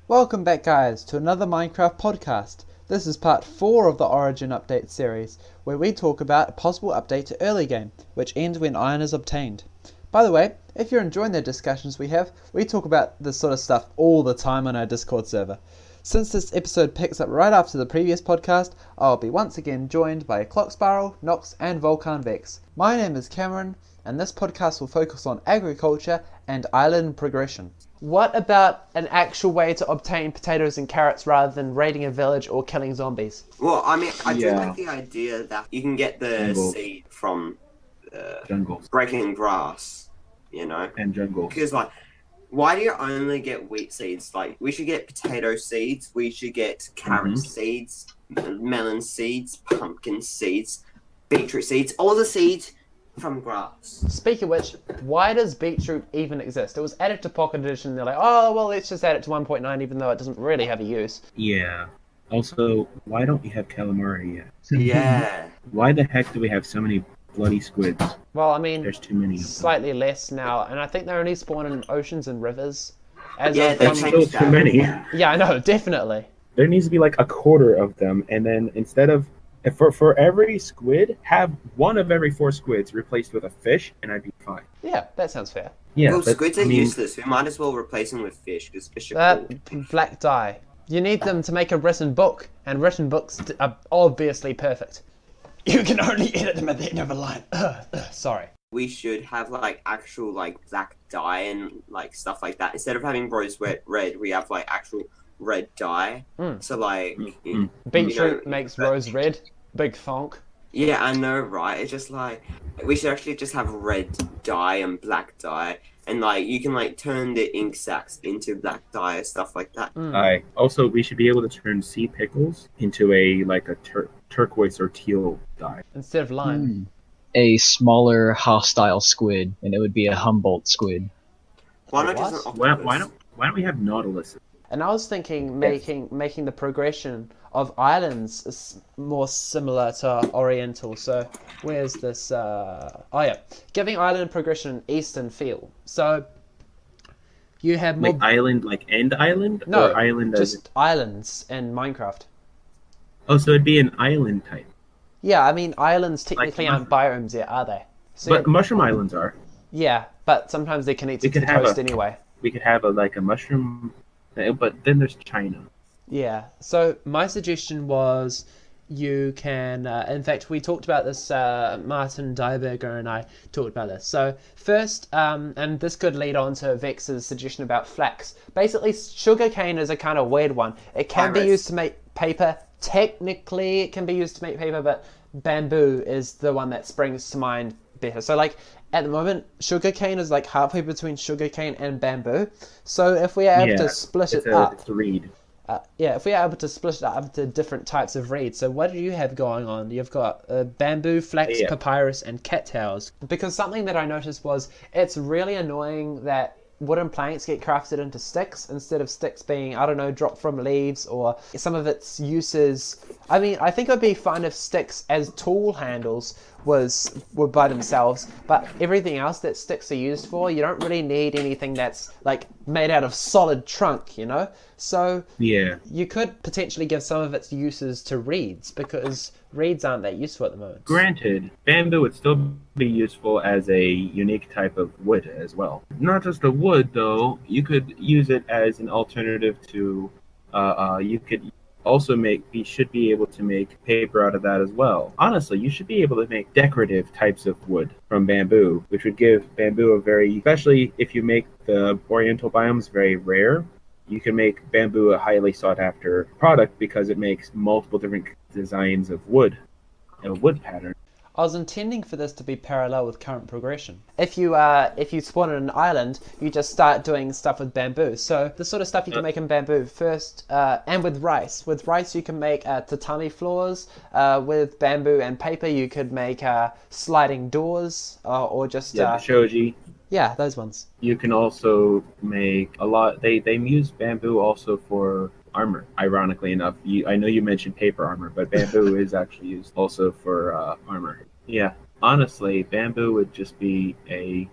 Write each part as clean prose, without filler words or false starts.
Welcome back, guys, to another Minecraft podcast. This is part 4 of the Origin Update series, where we talk about a possible update to early game, which ends when iron is obtained. By the way, if you're enjoying the discussions we have, we talk about this sort of stuff all the time on our Discord server. Since this episode picks up right after the previous podcast, I'll be once again joined by Clock Spiral, Nox, and Volcan Vex. My name is Cameron, and this podcast will focus on agriculture and island progression. What about an actual way to obtain potatoes and carrots rather than raiding a village or killing zombies? Well, I mean, I do like the idea that you can get the Jungles. seed from Jungles. breaking grass, you know? And jungles. Because, like, why do you only get wheat seeds? Like, we should get potato seeds, we should get carrot seeds, melon seeds, pumpkin seeds, beetroot seeds, all the seeds from grass. Speaking of which, why does beetroot even exist? It was added to Pocket Edition, they're like, oh, well, let's just add it to 1.9 even though it doesn't really have a use. Yeah. Also, why don't we have calamari yet? Yeah. Why the heck do we have so many bloody squids? Well, I mean, There's too many of them. slightly less now, and I think they only spawn in oceans and rivers. Yeah, of they one- changed Still that. too many. Yeah, I know, definitely. There needs to be like a quarter of them, and then instead of for every squid, have one of every 4 squids replaced with a fish, and I'd be fine. Yeah, that sounds fair. Yeah, Well, but, squids are useless. We might as well replace them with fish, because fish are cool. Black dye. You need them to make a written book, and written books are obviously perfect. You can only edit them at the end of a line. Sorry. We should have, like, actual, like, black dye and, like, stuff like that. Instead of having rose red, we have, like, actual red dye. So, like... Beetroot makes rose red. Big thonk. Yeah, I know, right? It's just like we should actually just have red dye and black dye, and like you can like turn the ink sacs into black dye or stuff like that. Also, we should be able to turn sea pickles into a turquoise or teal dye. Instead of lime. A smaller hostile squid, and it would be a Humboldt squid. Why not What? just an Why octopus? don't we have nautilus? And I was thinking making the progression of islands is more similar to oriental. So where's this? Giving island progression an eastern feel. So you have more Like island, like end island, no, or island as just islands in Minecraft. oh, so it'd be an island type. Yeah, I mean islands technically Like aren't biomes yet, are they? So But mushroom islands are. yeah, but sometimes they connect We to the could have coast a- anyway. We could have a mushroom, but then there's China. Yeah, so my suggestion was you can, in fact, we talked about this, Martin Dieberger and I talked about this. So first, and this could lead on to Vex's suggestion about flax. Basically, sugarcane is a kind of weird one. It can be Iris. used to make paper. Technically, it can be used to make paper, but bamboo is the one that springs to mind better. So like, at the moment, sugarcane is like halfway between sugarcane and bamboo. So if we are able to split it up, It's a reed. if we are able to split it up into different types of reeds. So what do you have going on? You've got bamboo, flax, Yeah. papyrus, and cattails. Because something that I noticed was it's really annoying that wooden planks get crafted into sticks instead of sticks being, I don't know, dropped from leaves, or some of its uses. I mean, I think it would be fine if sticks as tool handles were by themselves, but everything else that sticks are used for, you don't really need anything that's like made out of solid trunk, you know? So Yeah. you could potentially give some of its uses to reeds, because reeds aren't that useful at the moment. Granted, bamboo would still be useful as a unique type of wood as well. Not just a wood, though. You could use it as an alternative to. You could also you should be able to make paper out of that as well. Honestly, you should be able to make decorative types of wood from bamboo, which would give bamboo especially if you make the oriental biomes very rare, you can make bamboo a highly sought after product because it makes multiple different designs of wood, a wood pattern. I was intending for this to be parallel with current progression. If you spawn on an island, you just start doing stuff with bamboo. So the sort of stuff you can make in bamboo first, and with rice. With rice you can make tatami floors. With bamboo and paper you could make sliding doors, or just The shoji. yeah, those ones. You can also make a lot. They use bamboo also for armor. Ironically enough, I know you mentioned paper armor, but bamboo is actually used also for armor. Yeah, honestly, bamboo would just be a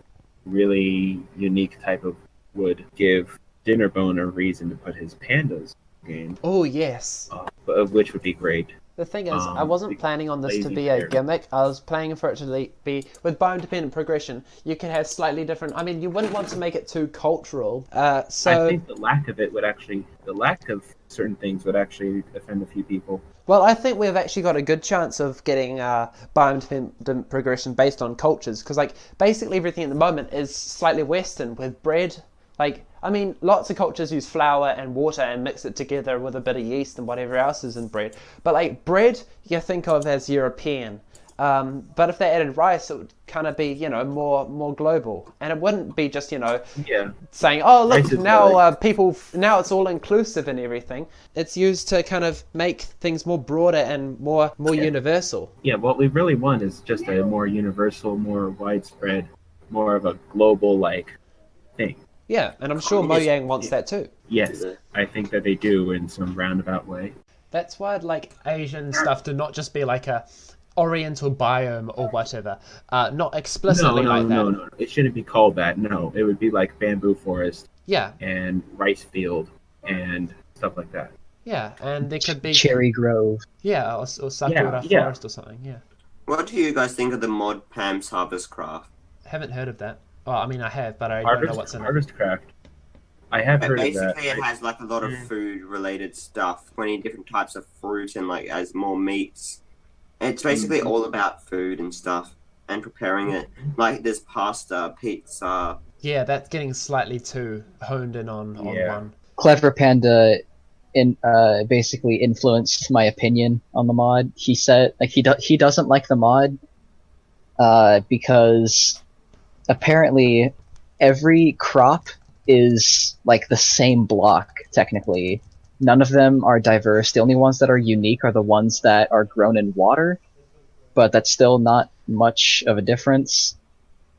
really unique type of wood. Give Dinnerbone a reason to put his pandas in the game, Oh yes. which would be great. The thing is, I wasn't planning on this to lazy be a bear. gimmick. I was planning for it to be with biome-dependent progression. You can have slightly different. I mean, you wouldn't want to make it too cultural. So I think the lack of certain things would actually offend a few people. well, I think we've actually got a good chance of getting biome-dependent progression based on cultures, because like basically everything at the moment is slightly Western with bread. Like, I mean, lots of cultures use flour and water and mix it together with a bit of yeast and whatever else is in bread. But like bread, you think of as European. But if they added rice, it would kind of be, you know, more global, and it wouldn't be just, you know, saying, oh look, now now it's all inclusive and everything. It's used to kind of make things more broader and more universal. Yeah, what we really want is just a more universal, more widespread, more of a global like thing. Yeah, and I'm sure Mojang wants that too. Yes, I think that they do in some roundabout way. That's why I'd like Asian stuff to not just be like a oriental biome or whatever. Not explicitly like that. No. It shouldn't be called that. No, it would be like bamboo forest. Yeah. And rice field and stuff like that. Yeah, and there could be Cherry Grove. Yeah, or Sakura Forest or something. Yeah. What do you guys think of the mod Pam's Harvest Craft? Haven't heard of that. Oh, I mean, I have, but I don't know what's in it. Harvest Craft. I have heard of that. Basically, it has like a lot of food-related stuff, 20 different types of fruit, and like as more meats. It's basically all about food and stuff and preparing it. Like there's pasta, pizza. Yeah, that's getting slightly too honed in on one. Clever Panda basically influenced my opinion on the mod. He said like he doesn't like the mod because apparently every crop is like the same block technically. None of them are diverse. The only ones that are unique are the ones that are grown in water, but that's still not much of a difference.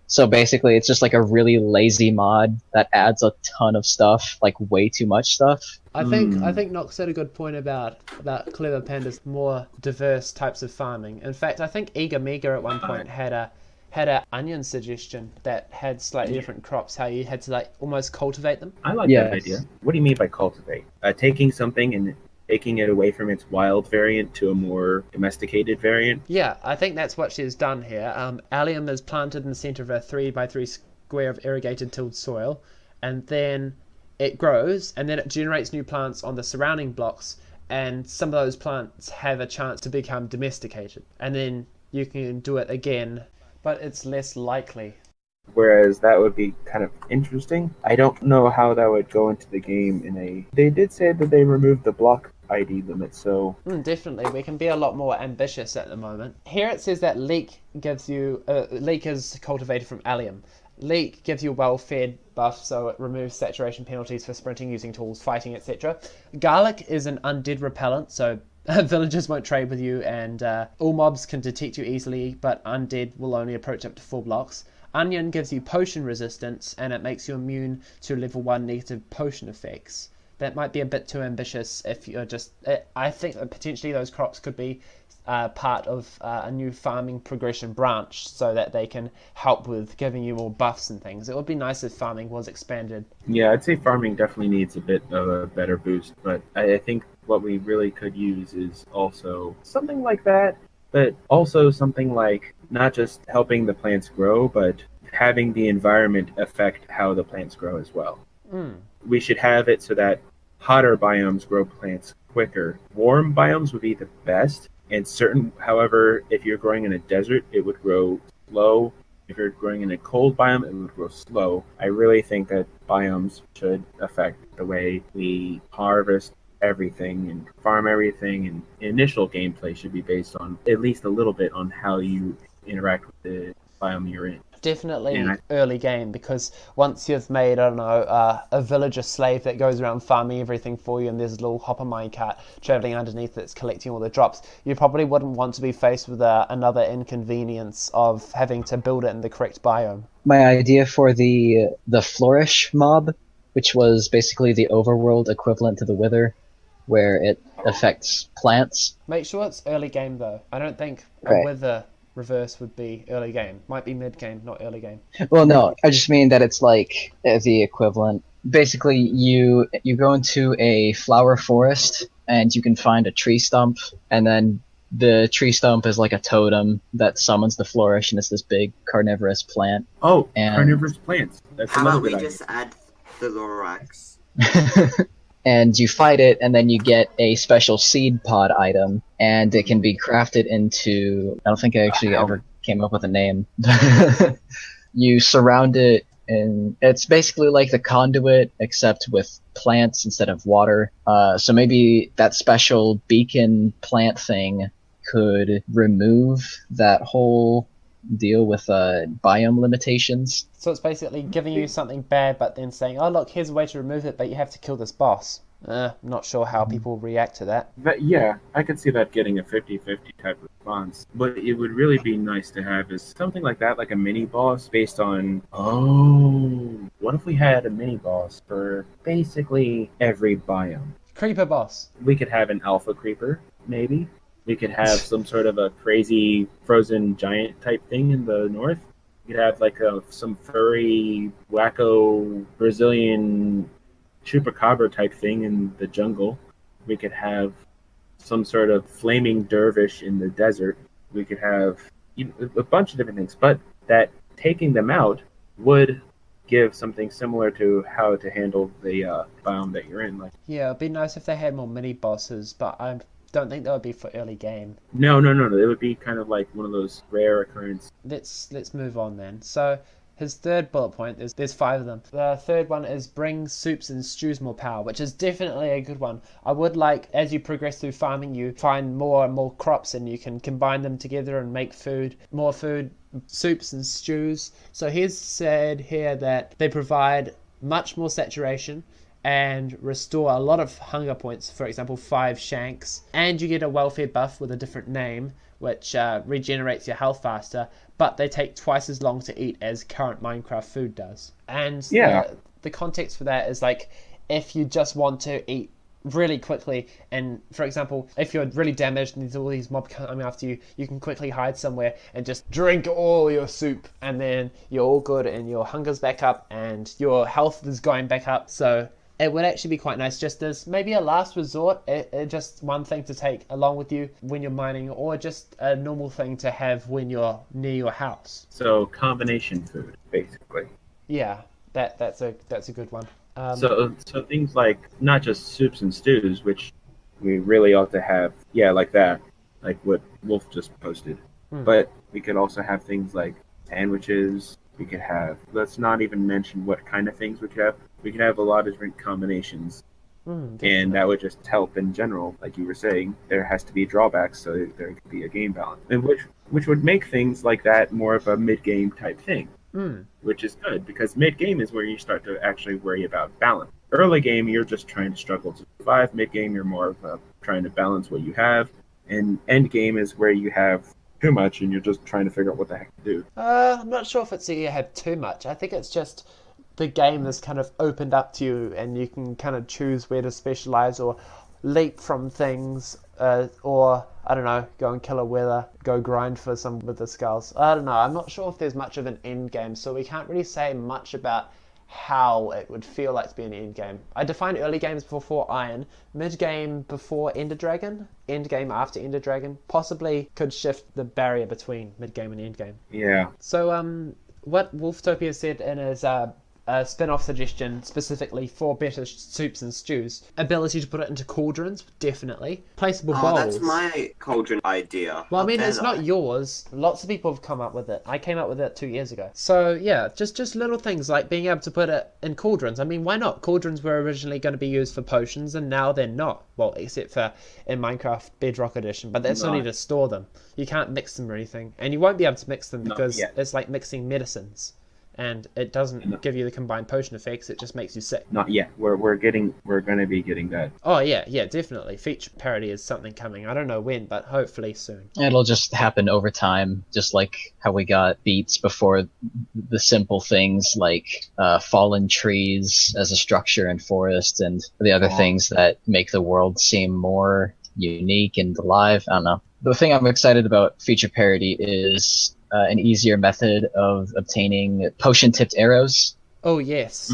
So basically it's just like a really lazy mod that adds a ton of stuff, like way too much stuff. I think Nox had a good point about Clever Panda's more diverse types of farming. In fact, I think Eager Meager at one point had a onion suggestion that had slightly different crops, how you had to like almost cultivate them. I like that idea. What do you mean by cultivate? Taking something and taking it away from its wild variant to a more domesticated variant? Yeah, I think that's what she's done here. Allium is planted in the center of a 3x3 square of irrigated tilled soil, and then it grows, and then it generates new plants on the surrounding blocks, and some of those plants have a chance to become domesticated, and then you can do it again, but it's less likely. Whereas that would be kind of interesting. I don't know how that would go into the game They did say that they removed the block ID limit, so... definitely, we can be a lot more ambitious at the moment. Here it says that Leek gives you... Leek is cultivated from allium. Leek gives you a well-fed buff, so it removes saturation penalties for sprinting, using tools, fighting, etc. Garlic is an undead repellent, so villagers won't trade with you, and all mobs can detect you easily, but undead will only approach up to 4 blocks. Onion gives you potion resistance, and it makes you immune to level 1 negative potion effects. That might be a bit too ambitious if you're just... I think that potentially those crops could be part of a new farming progression branch, so that they can help with giving you more buffs and things. It would be nice if farming was expanded. Yeah, I'd say farming definitely needs a bit of a better boost, but I think what we really could use is also something like that, but also something like not just helping the plants grow, but having the environment affect how the plants grow as well. We should have it so that hotter biomes grow plants quicker. Warm biomes would be the best, and however, if you're growing in a desert, it would grow slow. If you're growing in a cold biome, it would grow slow. I really think that biomes should affect the way we harvest everything and farm everything, and initial gameplay should be based on at least a little bit on how you interact with the biome you're in. Definitely early game, because once you've made, I don't know, a villager slave that goes around farming everything for you, and there's a little hopper minecart traveling underneath that's collecting all the drops, you probably wouldn't want to be faced with another inconvenience of having to build it in the correct biome. My idea for the Flourish mob, which was basically the overworld equivalent to the Wither, where it affects plants. Make sure it's early game though. I don't think a Wither reverse would be early game. Might be mid game, not early game. Well, no, I just mean that it's like the equivalent, basically you go into a flower forest and you can find a tree stump, and then the tree stump is like a totem that summons the Flourish, and it's this big carnivorous plant. Oh, And- carnivorous plants. That's How another about we good idea. just add the Lorax? And you fight it, and then you get a special seed pod item, and it can be crafted into. I don't think I actually ever came up with a name. You surround it, and it's basically like the conduit, except with plants instead of water. So maybe that special beacon plant thing could remove that whole deal with biome limitations. So it's basically giving you something bad, but then saying, "Oh look, here's a way to remove it, but you have to kill this boss." Not sure how people react to that. Yeah, I could see that getting a 50-50 type response. What it would really be nice to have is something like that, like a mini boss based on, what if we had a mini boss for basically every biome? Creeper boss. We could have an alpha creeper, maybe. We could have some sort of a crazy frozen giant type thing in the north. We could have like some furry, wacko Brazilian chupacabra type thing in the jungle. We could have some sort of flaming dervish in the desert. We could have a bunch of different things, but that taking them out would give something similar to how to handle the biome that you're in. Like, Yeah, it'd be nice if they had more mini bosses, but I don't think that would be for early game. no. It would be kind of like one of those rare occurrence. Let's move on then. So his third bullet point, there's 5 of them. The third one is bring soups and stews more power, which is definitely a good one. I would like, as you progress through farming, you find more and more crops and you can combine them together and make more food, soups and stews. So he's said here that they provide much more saturation and restore a lot of hunger points, for example 5 shanks, and you get a welfare buff with a different name which regenerates your health faster, but they take twice as long to eat as current Minecraft food does. And the context for that is like, if you just want to eat really quickly, and for example, if you're really damaged and there's all these mobs coming after you, you can quickly hide somewhere and just drink all your soup, and then you're all good and your hunger's back up and your health is going back up. So it would actually be quite nice, just as maybe a last resort, just one thing to take along with you when you're mining, or just a normal thing to have when you're near your house. So combination food, basically. Yeah, that's a good one. So things like not just soups and stews, which we really ought to have, like that, like what Wolf just posted. But we could also have things like sandwiches. We could have, let's not even mention what kind of things we could have. We could have a lot of different combinations. And that would just help in general. Like you were saying, there has to be drawbacks, so there could be a game balance, and which would make things like that more of a mid-game type thing, which is good, because mid-game is where you start to actually worry about balance. Early game, you're just trying to struggle to survive. Mid-game, you're more of trying to balance what you have, and end game is where you have too much and you're just trying to figure out what the heck to do. I'm not sure if it's that you have too much. I think it's just the game is kind of opened up to you and you can kind of choose where to specialize or leap from things, or I don't know, go and kill a wither, go grind for some wither skulls. I don't know. I'm not sure if there's much of an end game, so we can't really say much about how it would feel like to be an end game. I define early games before Iron, mid game before Ender Dragon, end game after Ender Dragon. Possibly could shift the barrier between mid game and end game. Yeah. So what Wolftopia said in his a spin-off suggestion specifically for better soups and stews. Ability to put it into cauldrons, definitely. Placeable bowls. That's my cauldron idea. Well, I mean, it's not yours. Lots of people have come up with it. I came up with it 2 years ago. So, yeah, just little things like being able to put it in cauldrons. I mean, why not? Cauldrons were originally going to be used for potions, and now they're not. Well, except for in Minecraft Bedrock Edition, but that's only to store them. You can't mix them or anything. And you won't be able to mix them because it's like mixing medicines. And it doesn't give you the combined potion effects, it just makes you sick. Not yet. We're going to be getting that. Oh yeah, definitely. Feature parity is something coming. I don't know when, but hopefully soon. It'll just happen over time, just like how we got beats before the simple things like fallen trees as a structure in forest and the other things that make the world seem more unique and alive. I don't know. The thing I'm excited about feature parity is an easier method of obtaining potion-tipped arrows. Oh, yes.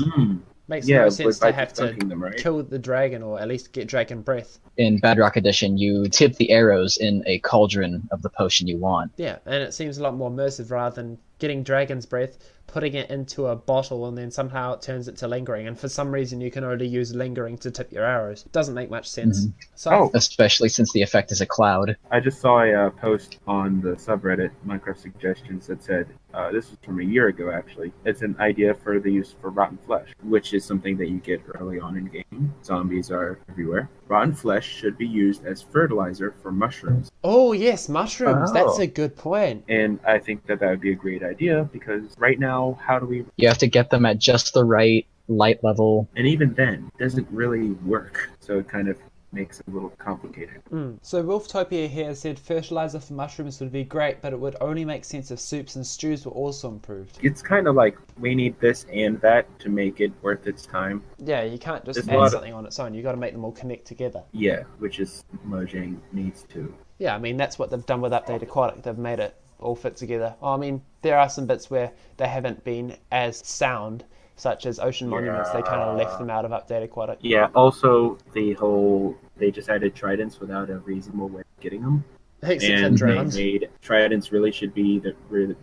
Makes Yeah, no but sense by to have just to dunking them, right? kill the dragon or at least get dragon breath. In Bedrock Edition, you tip the arrows in a cauldron of the potion you want. Yeah, and it seems a lot more immersive rather than getting dragon's breath, putting it into a bottle, and then somehow it turns it to lingering. And for some reason, you can only use lingering to tip your arrows. Doesn't make much sense. Mhm. So, Especially since the effect is a cloud. I just saw a post on the subreddit Minecraft Suggestions that said, this was from a year ago actually, it's an idea for the use for rotten flesh, which is something that you get early on in game. Zombies are everywhere. Rotten flesh should be used as fertilizer for mushrooms. oh yes, mushrooms. That's Oh. a good point. And I think that would be a great idea because right now, how do we... You have to get them at just the right light level. And even then, it doesn't really work. So it kind of makes it a little complicated. So Wolftopia here said fertilizer for mushrooms would be great, but it would only make sense if soups and stews were also improved. It's kind of like we need this and that to make it worth its time. Yeah, you can't just There's a add lot of- something on its own. You got to make them all connect together. Yeah, which is Mojang needs to. Yeah, I mean that's what they've done with Update Aquatic. They've made it all fit together. I mean, there are some bits where they haven't been as sound, such as ocean monuments. They kind of left them out of Update Aquatic. Yeah, also the whole, they just added tridents without a reasonable way of getting them. Except And for they drones. made tridents really should be the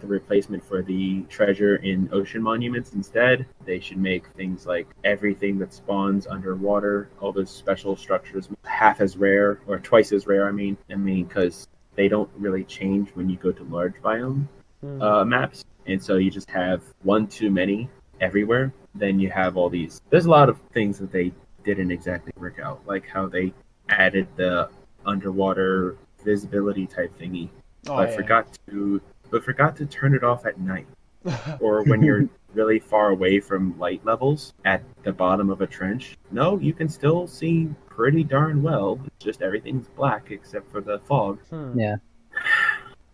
replacement for the treasure in ocean monuments instead. They should make things like everything that spawns underwater, all those special structures, half as rare, or twice as rare, I mean, because they don't really change when you go to large biome maps. And so you just have one too many everywhere. Then you have all these. There's a lot of things that they didn't exactly work out, like how they added the underwater visibility type thingy, but forgot to turn it off at night, or when you're really far away from light levels at the bottom of a trench. No, you can still see pretty darn well. It's just everything's black except for the fog. Yeah.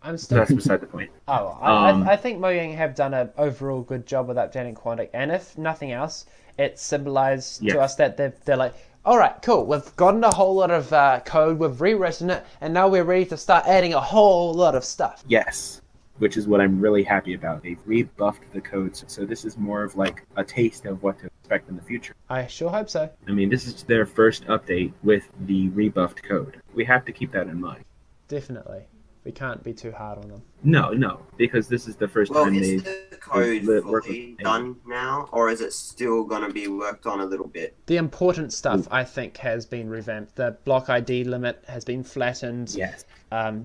I'm still. That's beside the point. Oh, I think Mojang have done an overall good job with updating Quantic, and if nothing else, it symbolized to us that they're like, all right, cool, we've gotten a whole lot of code, we've rewritten it, and now we're ready to start adding a whole lot of stuff. Yes, which is what I'm really happy about. They've rebuffed the codes, so this is more of like a taste of what to expect in the future. I sure hope so. I mean, this is their first update with the rebuffed code. We have to keep that in mind. Definitely. We can't be too hard on them. No, because this is the first Well, time is they've... the code worked fully with- done now, or is it still going to be worked on a little bit? The important stuff, I think, has been revamped. The block ID limit has been flattened. Yes.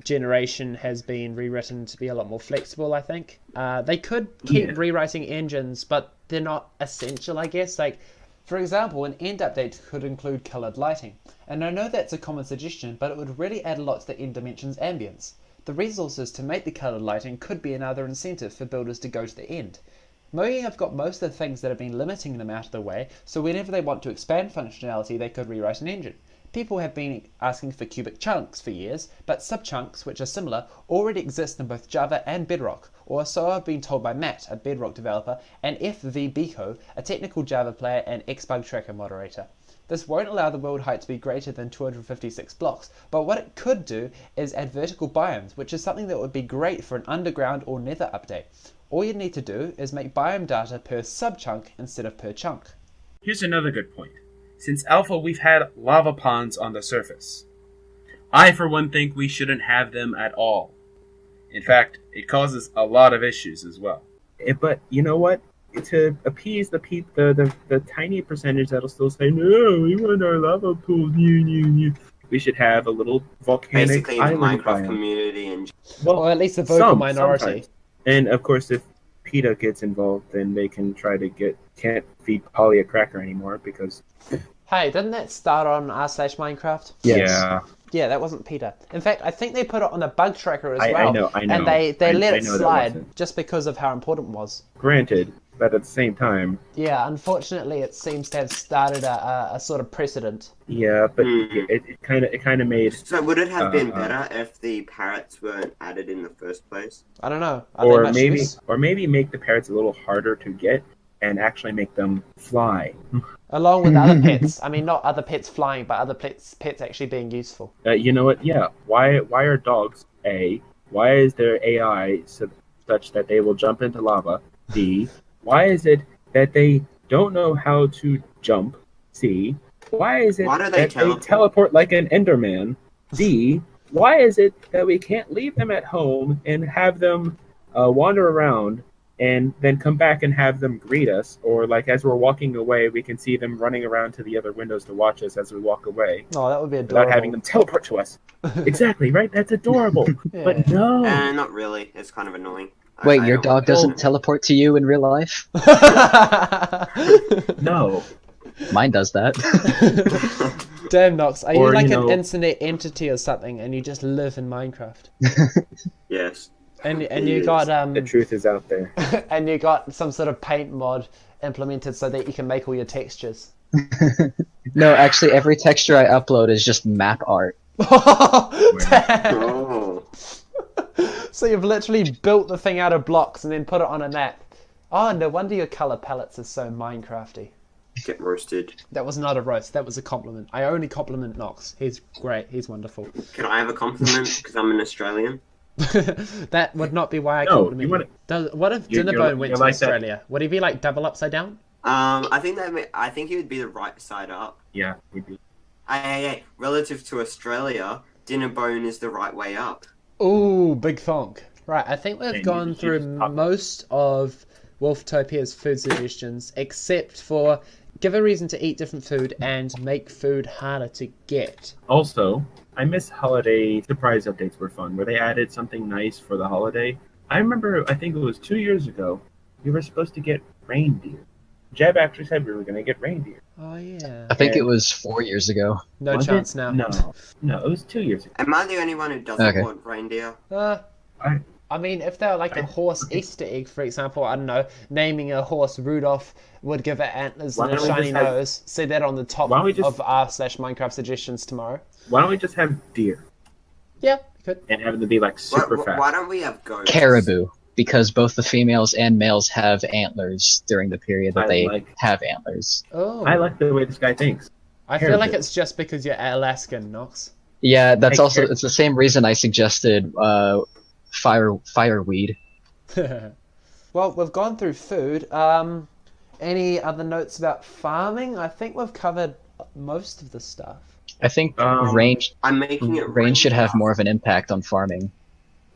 Generation has been rewritten to be a lot more flexible, I think. They could keep rewriting engines, but they're not essential, I guess. Like, for example, an end update could include coloured lighting. And I know that's a common suggestion, but it would really add a lot to the end dimension's ambience. The resources to make the coloured lighting could be another incentive for builders to go to the end. Mojang have got most of the things that have been limiting them out of the way, so whenever they want to expand functionality, they could rewrite an engine. People have been asking for cubic chunks for years, but subchunks, which are similar, already exist in both Java and Bedrock, or so I've been told by Matt, a Bedrock developer, and FV Biko, a technical Java player and Xbug tracker moderator. This won't allow the world height to be greater than 256 blocks, but what it could do is add vertical biomes, which is something that would be great for an underground or nether update. All you need to do is make biome data per subchunk instead of per chunk. Here's another good point. Since Alpha, we've had lava ponds on the surface. I, for one, think we shouldn't have them at all. In fact, it causes a lot of issues as well. But you know what? To appease the tiny percentage that'll still say, no, we want our lava pools, new. We should have a little volcanic Basically, the island Minecraft biome. community and Or at least the vocal minority. Sometimes. And of course, if PETA gets involved, then they can try to can't feed Polly a cracker anymore because... Hey, didn't that start on r/Minecraft? Yes. Yeah. Yeah, that wasn't PETA. In fact, I think they put it on the bug tracker as I well. know. And they let it know that slide wasn't. just because of how important it was. Granted, but at the same time, Yeah, unfortunately, it seems to have started a sort of precedent. yeah, but it kind of made... So would it have been Uh, better if the parrots weren't added in the first place? I don't know. Are they Or much maybe, use? or maybe make the parrots a little harder to get and actually make them fly. Along with other pets. I mean, not other pets flying, but other pets actually being useful. You know what? Yeah. Why are dogs A? Why is their AI such that they will jump into lava? B. Why is it that they don't know how to jump? C. Why is it Why do they that they teleport like an Enderman? D. Why is it that we can't leave them at home and have them wander around and then come back and have them greet us? Or like as we're walking away, we can see them running around to the other windows to watch us as we walk away. Oh, that would be adorable. Without having them teleport to us. Exactly, right? That's adorable. Yeah. But no. Not really. It's kind of annoying. Wait, I your don't dog want doesn't that. teleport to you in real life? No. Mine does that. Damn, Nox, are you Or, like you an know- internet entity or something, and you just live in Minecraft? Yes. And you got The truth is out there. and you got some sort of paint mod implemented so that you can make all your textures. No, actually, every texture I upload is just map art. Damn. Oh. So you've literally built the thing out of blocks and then put it on a map. Oh, no wonder your color palettes are so Minecrafty. Get roasted. That was not a roast. That was a compliment. I only compliment Nox. He's great. He's wonderful. Can I have a compliment? Because I'm an Australian. That would not be why I No, compliment you you. wanna- What if You're Dinnerbone went to like that. Australia? Would he be like double upside down? I think he would be the right side up. Yeah, we do. Hey, relative to Australia, Dinnerbone is the right way up. Ooh, big thonk. Right, I think we've And gone you through just pop- most of Wolftopia's food suggestions, except for give a reason to eat different food and make food harder to get. Also, I miss holiday surprise updates were fun, where they added something nice for the holiday. I remember, I think it was 2 years ago, we were supposed to get reindeer. Jeb actually said we were going to get reindeer. Oh, yeah. I think Yeah. it was 4 years ago. No Was chance it? now. No, it was 2 years ago. Am I the only one who doesn't Okay. want reindeer? I mean, if they're like a horse Easter egg, for example, I don't know, naming a horse Rudolph would give it antlers Why and a don't we shiny just have- nose. See that on the top Why don't we just- of r/Minecraft suggestions tomorrow. Why don't we just have deer Yeah, you could. and have them be like super fast? Why don't we have goats? Caribou, because both the females and males have antlers during the period that I they like- have antlers. Oh, I like the way this guy thinks. I feel like Caribou. it's just because you're Alaskan, Nox. Yeah, that's Hey, also it's the same reason I suggested fireweed. Well, we've gone through food. Any other notes about farming? I think we've covered most of the stuff. I think Um, rain I'm making it rain should have rain. more of an impact on farming.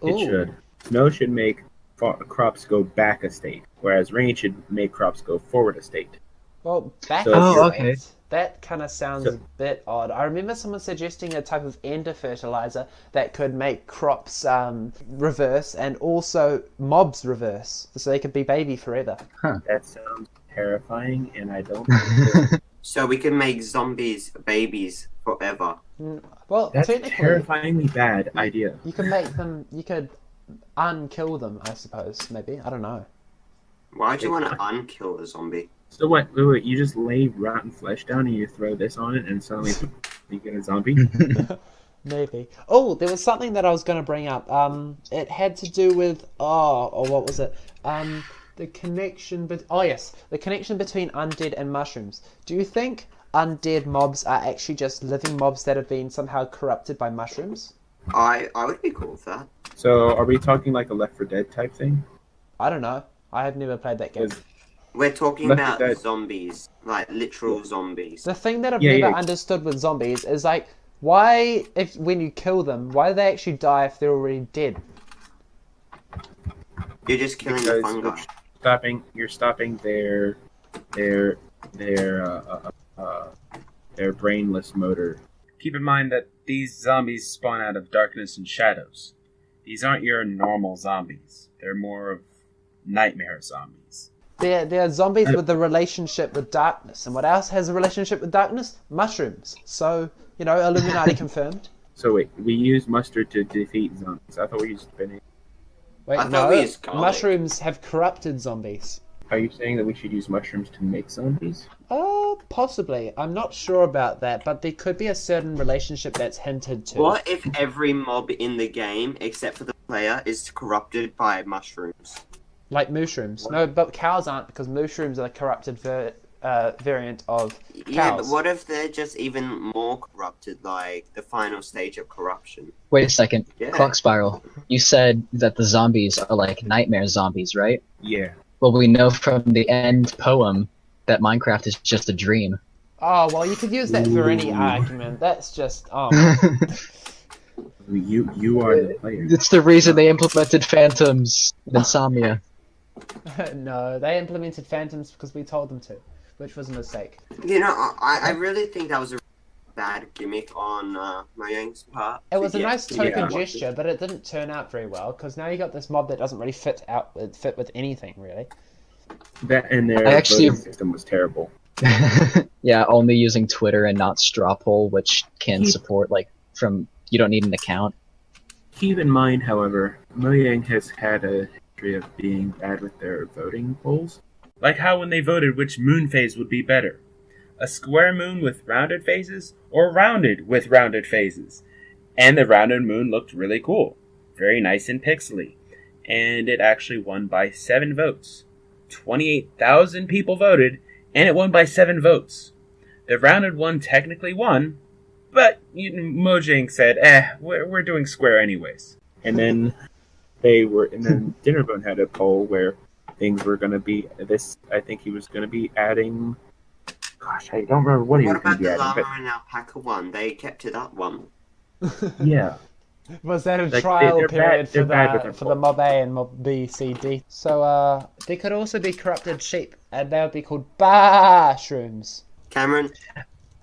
It Ooh. should. Snow should make crops go back a state, whereas rain should make crops go forward a state. Well, back So- Oh, a okay. state. That kind of sounds So- a bit odd. I remember someone suggesting a type of ender fertilizer that could make crops reverse and also mobs reverse, so they could be baby forever. That sounds terrifying, and I don't. So we can make zombies babies forever. Well, That's a technically, terrifyingly bad idea. you could make them. You could unkill them, I suppose. Maybe I don't know. Why'd you want to unkill a zombie? So what? Wait, you just lay rotten flesh down and you throw this on it, and suddenly you get a zombie. Maybe. Oh, there was something that I was going to bring up. It had to do with what was it? The connection. The connection between undead and mushrooms. Do you think undead mobs are actually just living mobs that have been somehow corrupted by mushrooms? I would be cool with that. So are we talking like a Left 4 Dead type thing? I don't know. I have never played that game. Because We're talking Left about 4 Dead. zombies, like literal zombies. The thing that I've Yeah, never yeah. understood with zombies is like, why, if when you kill them, why do they actually die if they're already dead? You're just killing the because fungi. you're stopping their brainless motor. Keep in mind that these zombies spawn out of darkness and shadows. These aren't your normal zombies. They're more of nightmare zombies. They're zombies with a relationship with darkness. And what else has a relationship with darkness? Mushrooms. So, Illuminati confirmed. So wait, we use mustard to defeat zombies. I thought we used spinach. Wait, I thought no. we used garlic. Mushrooms have corrupted zombies. Are you saying that we should use mushrooms to make zombies? Possibly. I'm not sure about that, but there could be a certain relationship that's hinted to. What if every mob in the game, except for the player, is corrupted by mushrooms? Like mushrooms. No, but cows aren't, because mushrooms are the corrupted variant of cows. Yeah, but what if they're just even more corrupted, like the final stage of corruption? Wait a second. Yeah. Clock Spiral. You said that the zombies are like nightmare zombies, right? Yeah. Well, we know from the end poem that Minecraft is just a dream. Oh, well, you could use that for any argument. That's just, oh. You are the player. It's the reason they implemented Phantoms and Insomnia. No, they implemented Phantoms because we told them to, which was a mistake. You know, I really think that was a bad gimmick on Mojang's part. It was a Yeah. nice token Yeah. gesture, but it didn't turn out very well, because now you got this mob that doesn't really fit with anything, really. That and their I actually- voting system was terrible. Yeah, only using Twitter and not straw poll, which can Keep- support, like, from... You don't need an account. Keep in mind, however, Mojang has had a history of being bad with their voting polls. Like how when they voted which moon phase would be better. A square moon with rounded phases, or rounded with rounded phases. And the rounded moon looked really cool. Very nice and pixely. And it actually won by 7 votes. 28,000 people voted, and it won by 7 votes. The rounded one technically won, but Mojang said, we're doing square anyways. And then Dinnerbone had a poll where things were going to be this. I think he was going to be adding. Gosh, I don't remember what he What was going about to be the adding. llama and alpaca one? They kept to that one. But yeah, Was that a Like, trial they're period they're bad with their for the mob A and mob B, C, D? So, there could also be corrupted sheep, and they would be called Mushrooms. Cameron,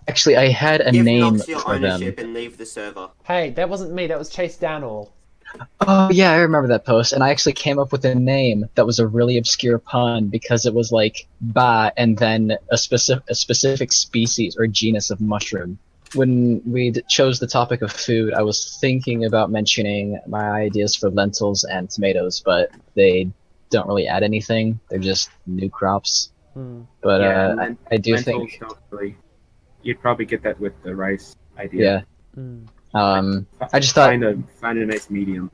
Actually, I had a give name Nox your for ownership them. and leave the server. Hey, that wasn't me, that was Chase Downall. Oh, yeah, I remember that post, and I actually came up with a name that was a really obscure pun because it was like ba and then a specific species or genus of mushroom. When we chose the topic of food, I was thinking about mentioning my ideas for lentils and tomatoes, but they don't really add anything. They're just new crops. But yeah, and I do lentils think, don't really. You'd probably get that with the rice idea. yeah. I just thought, Find a nice medium.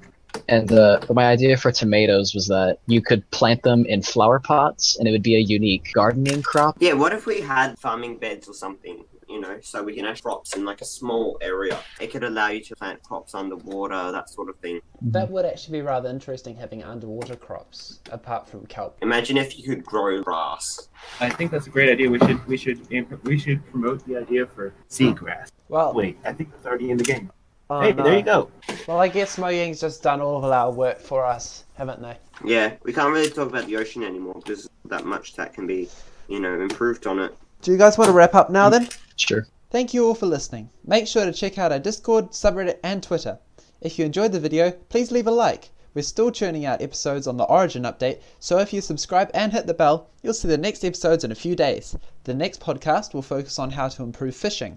and my idea for tomatoes was that you could plant them in flower pots, and it would be a unique gardening crop. Yeah, what if we had farming beds or something, you know, so we can have crops in like a small area? It could allow you to plant crops underwater, that sort of thing. That would actually be rather interesting, having underwater crops, apart from kelp. Imagine if you could grow grass. I think that's a great idea. We should promote the idea for seagrass. Well, Wait, I think that's already in the game. oh, Hey, no. there you go. Well, I guess Mojang's just done all of our work for us, haven't they? Yeah, we can't really talk about the ocean anymore because there's that much that can be, you know, improved on it. Do you guys want to wrap up now then? Sure. Thank you all for listening. Make sure to check out our Discord, subreddit and Twitter. If you enjoyed the video, please leave a like. We're still churning out episodes on the Origin update, so if you subscribe and hit the bell, you'll see the next episodes in a few days. The next podcast will focus on how to improve fishing.